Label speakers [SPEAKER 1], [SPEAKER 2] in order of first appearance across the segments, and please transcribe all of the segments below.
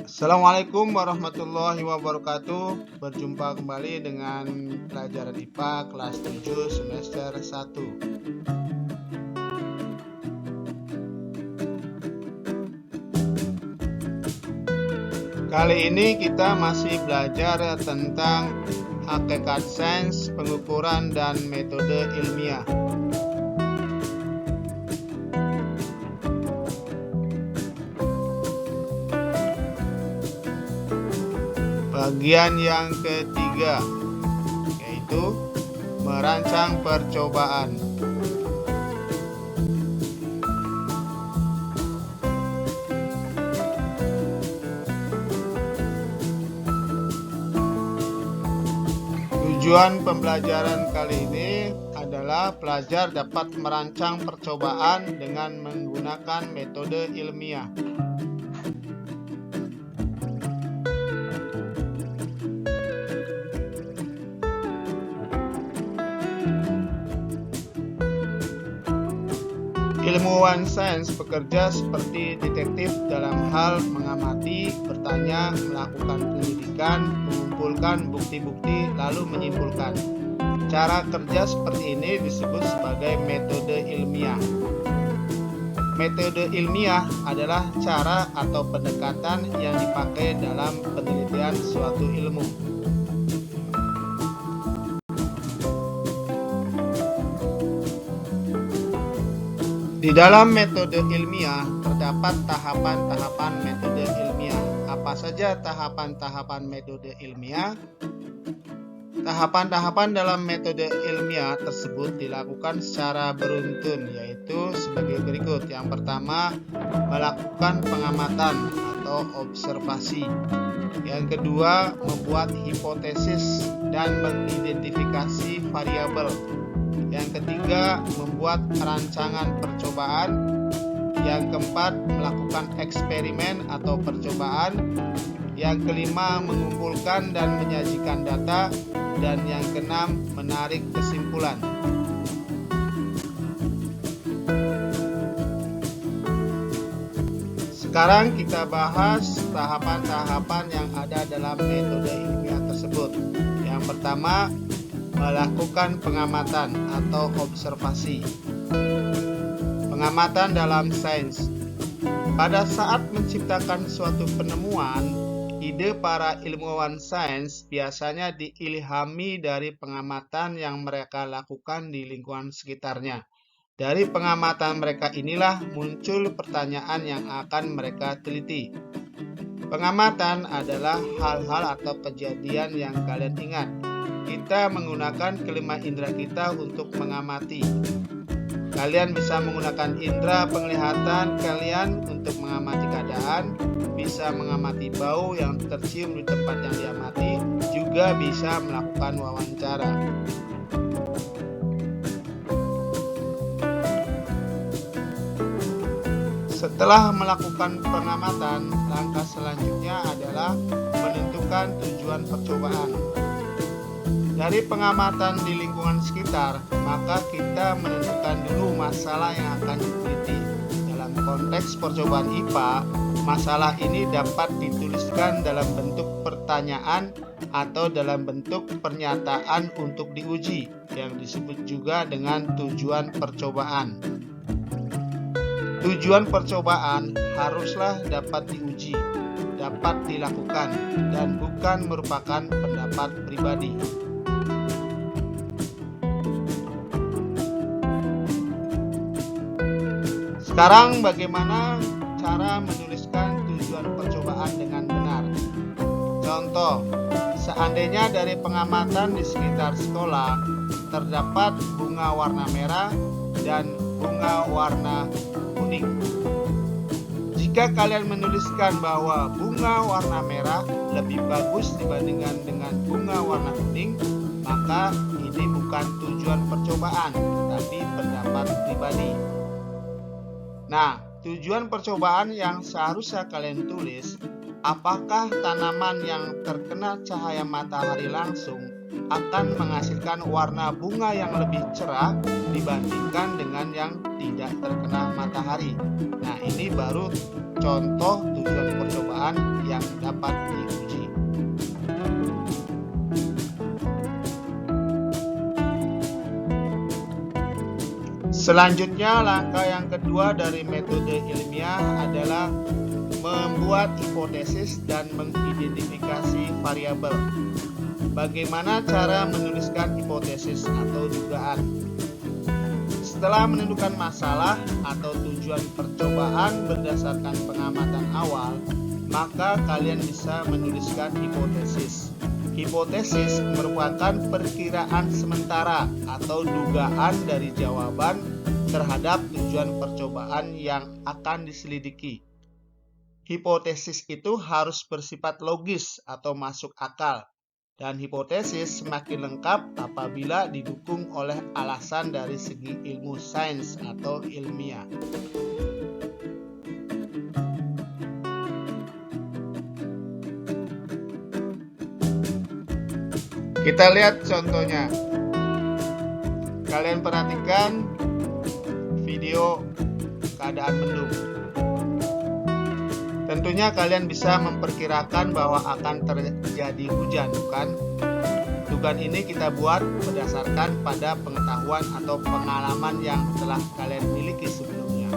[SPEAKER 1] Assalamualaikum warahmatullahi wabarakatuh. Berjumpa kembali dengan pelajaran IPA kelas 7 semester 1. Kali ini kita masih belajar tentang hakikat sains, pengukuran, dan metode ilmiah. Bagian yang ketiga, yaitu merancang percobaan. Tujuan pembelajaran kali ini adalah pelajar dapat merancang percobaan dengan menggunakan metode ilmiah. Ilmuwan sains bekerja seperti detektif dalam hal mengamati, bertanya, melakukan penyelidikan, mengumpulkan bukti-bukti, lalu menyimpulkan. Cara kerja seperti ini disebut sebagai metode ilmiah. Metode ilmiah adalah cara atau pendekatan yang dipakai dalam penelitian suatu ilmu. Di dalam metode ilmiah terdapat tahapan-tahapan metode ilmiah. Apa saja tahapan-tahapan metode ilmiah? Tahapan-tahapan dalam metode ilmiah tersebut dilakukan secara beruntun, yaitu sebagai berikut. Yang pertama, melakukan pengamatan atau observasi. Yang kedua, membuat hipotesis dan mengidentifikasi variabel. Yang ketiga, membuat rancangan percobaan. Yang keempat, melakukan eksperimen atau percobaan. Yang kelima, mengumpulkan dan menyajikan data. Dan yang keenam, menarik kesimpulan. Sekarang kita bahas tahapan-tahapan yang ada dalam metode ilmiah tersebut. Yang pertama, melakukan pengamatan atau observasi. Pengamatan dalam sains. Pada saat menciptakan suatu penemuan, ide para ilmuwan sains biasanya diilhami dari pengamatan yang mereka lakukan di lingkungan sekitarnya. Dari pengamatan mereka inilah muncul pertanyaan yang akan mereka teliti. Pengamatan adalah hal-hal atau kejadian yang kalian ingat. Kita menggunakan kelima indera kita untuk mengamati. Kalian bisa menggunakan indera penglihatan kalian untuk mengamati keadaan, bisa mengamati bau yang tercium di tempat yang diamati, juga bisa melakukan wawancara. Setelah melakukan pengamatan, langkah selanjutnya adalah menentukan tujuan percobaan. Dari pengamatan di lingkungan sekitar, maka kita menentukan dulu masalah yang akan diteliti. Dalam konteks percobaan IPA, masalah ini dapat dituliskan dalam bentuk pertanyaan atau dalam bentuk pernyataan untuk diuji, yang disebut juga dengan tujuan percobaan. Tujuan percobaan haruslah dapat diuji, dapat dilakukan, dan bukan merupakan pendapat pribadi. Sekarang bagaimana cara menuliskan tujuan percobaan dengan benar? Contoh, seandainya dari pengamatan di sekitar sekolah terdapat bunga warna merah dan bunga warna kuning. Jika kalian menuliskan bahwa bunga warna merah lebih bagus dibandingkan dengan bunga warna kuning, maka ini bukan tujuan percobaan, tapi pendapat pribadi. Nah, tujuan percobaan yang seharusnya kalian tulis, apakah tanaman yang terkena cahaya matahari langsung akan menghasilkan warna bunga yang lebih cerah dibandingkan dengan yang tidak terkena matahari. Nah, ini baru contoh tujuan percobaan yang dapat diuji. Selanjutnya, langkah yang kedua dari metode ilmiah adalah membuat hipotesis dan mengidentifikasi variabel. Bagaimana cara menuliskan hipotesis atau dugaan? Setelah menentukan masalah atau tujuan percobaan berdasarkan pengamatan awal, maka kalian bisa menuliskan hipotesis. Hipotesis merupakan perkiraan sementara atau dugaan dari jawaban terhadap tujuan percobaan yang akan diselidiki. Hipotesis itu harus bersifat logis atau masuk akal, dan hipotesis semakin lengkap apabila didukung oleh alasan dari segi ilmu sains atau ilmiah. Kita lihat contohnya. Kalian perhatikan video keadaan mendung. Tentunya kalian bisa memperkirakan bahwa akan terjadi hujan, bukan? Dugaan ini kita buat berdasarkan pada pengetahuan atau pengalaman yang telah kalian miliki sebelumnya.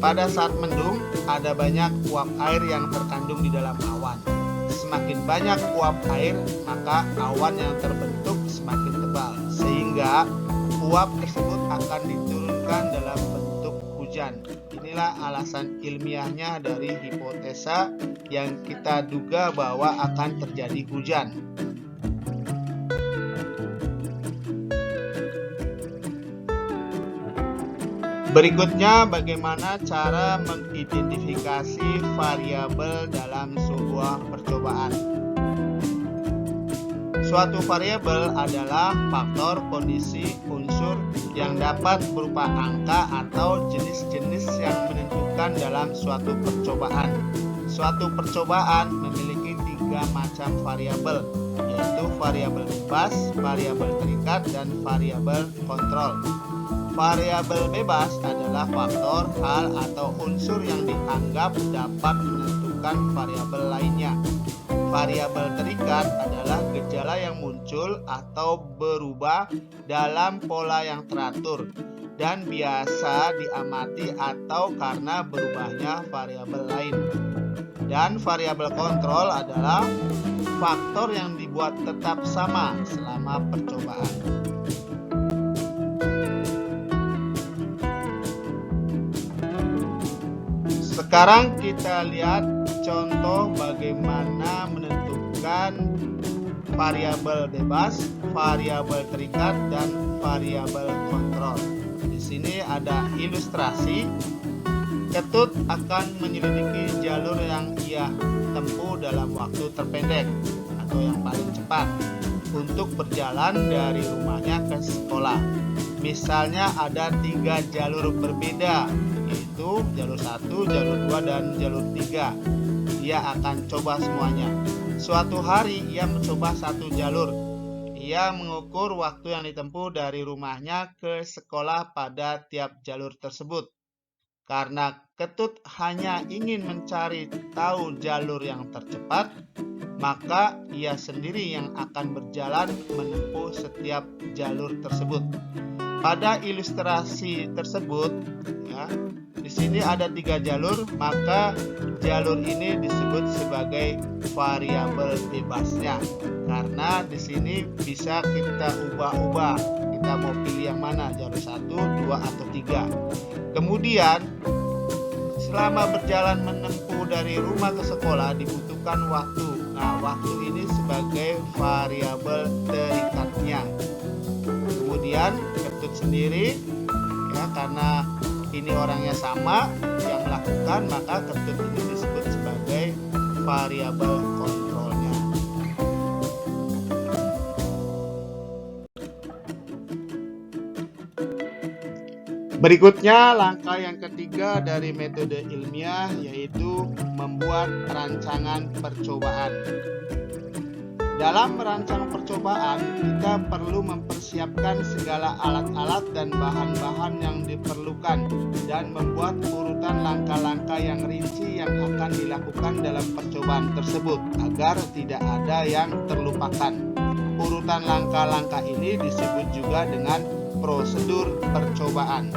[SPEAKER 1] Pada saat mendung, ada banyak uap air yang terkandung di dalam awan. Semakin banyak uap air, maka awan yang terbentuk semakin tebal, sehingga uap tersebut akan diturunkan dalam bentuk hujan. Inilah alasan ilmiahnya dari hipotesa yang kita duga bahwa akan terjadi hujan. Berikutnya, bagaimana cara mengidentifikasi variabel dalam sebuah percobaan. Suatu variabel adalah faktor, kondisi, unsur yang dapat berupa angka atau jenis-jenis yang menentukan dalam suatu percobaan. Suatu percobaan memiliki 3 macam variabel, yaitu variabel bebas, variabel terikat, dan variabel kontrol. Variabel bebas adalah faktor, hal, atau unsur yang dianggap dapat menentukan variabel lainnya. Variabel terikat adalah gejala yang muncul atau berubah dalam pola yang teratur dan biasa diamati atau karena berubahnya variabel lain. Dan variabel kontrol adalah faktor yang dibuat tetap sama selama percobaan. Sekarang kita lihat contoh bagaimana menentukan variabel bebas, variabel terikat, dan variabel kontrol. Di sini ada ilustrasi. Ketut akan menyelidiki jalur yang ia tempuh dalam waktu terpendek atau yang paling cepat untuk berjalan dari rumahnya ke sekolah. Misalnya ada 3 jalur berbeda, yaitu jalur 1, jalur 2, dan jalur 3. Ia akan coba semuanya. Suatu hari ia mencoba 1 jalur. Ia mengukur waktu yang ditempuh dari rumahnya ke sekolah pada tiap jalur tersebut. Karena Ketut hanya ingin mencari tahu jalur yang tercepat, maka ia sendiri yang akan berjalan menempuh setiap jalur tersebut. Pada ilustrasi tersebut, ya, di sini ada 3 jalur, maka jalur ini disebut sebagai variabel bebasnya. Karena di sini bisa kita ubah-ubah, kita mau pilih yang mana, jalur 1, 2, atau 3. Kemudian, selama berjalan menempuh dari rumah ke sekolah dibutuhkan waktu. Nah, waktu ini sebagai variabel terikatnya. Kemudian Ketut sendiri, ya, karena ini orangnya sama yang melakukan, maka Ketut ini disebut sebagai variabel kontrolnya. Berikutnya, langkah yang ketiga dari metode ilmiah yaitu membuat rancangan percobaan. Dalam merancang percobaan, kita perlu mempersiapkan segala alat-alat dan bahan-bahan yang diperlukan dan membuat urutan langkah-langkah yang rinci yang akan dilakukan dalam percobaan tersebut agar tidak ada yang terlupakan. Urutan langkah-langkah ini disebut juga dengan prosedur percobaan.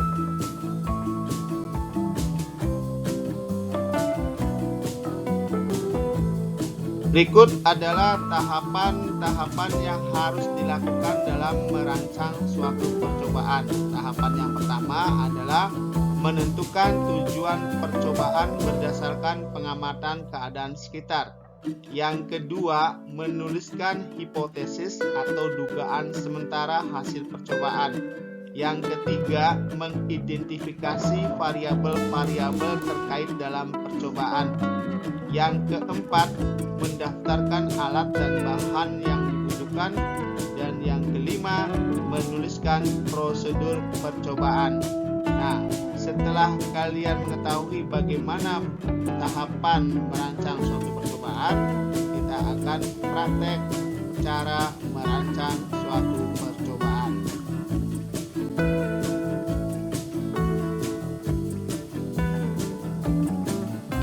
[SPEAKER 1] Berikut adalah tahapan-tahapan yang harus dilakukan dalam merancang suatu percobaan. Tahapan yang pertama adalah menentukan tujuan percobaan berdasarkan pengamatan keadaan sekitar. Yang kedua, menuliskan hipotesis atau dugaan sementara hasil percobaan. Yang ketiga, mengidentifikasi variabel-variabel terkait dalam percobaan. Yang keempat, mendaftarkan alat dan bahan yang dibutuhkan. Dan yang kelima, menuliskan prosedur percobaan. Nah, setelah kalian mengetahui bagaimana tahapan merancang suatu percobaan, kita akan praktek cara merancang suatu percobaan.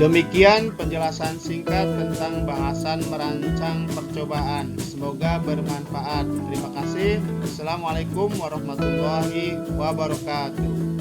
[SPEAKER 1] Demikian penjelasan singkat tentang bahasan merancang percobaan. Semoga bermanfaat. Terima kasih. Assalamualaikum warahmatullahi wabarakatuh.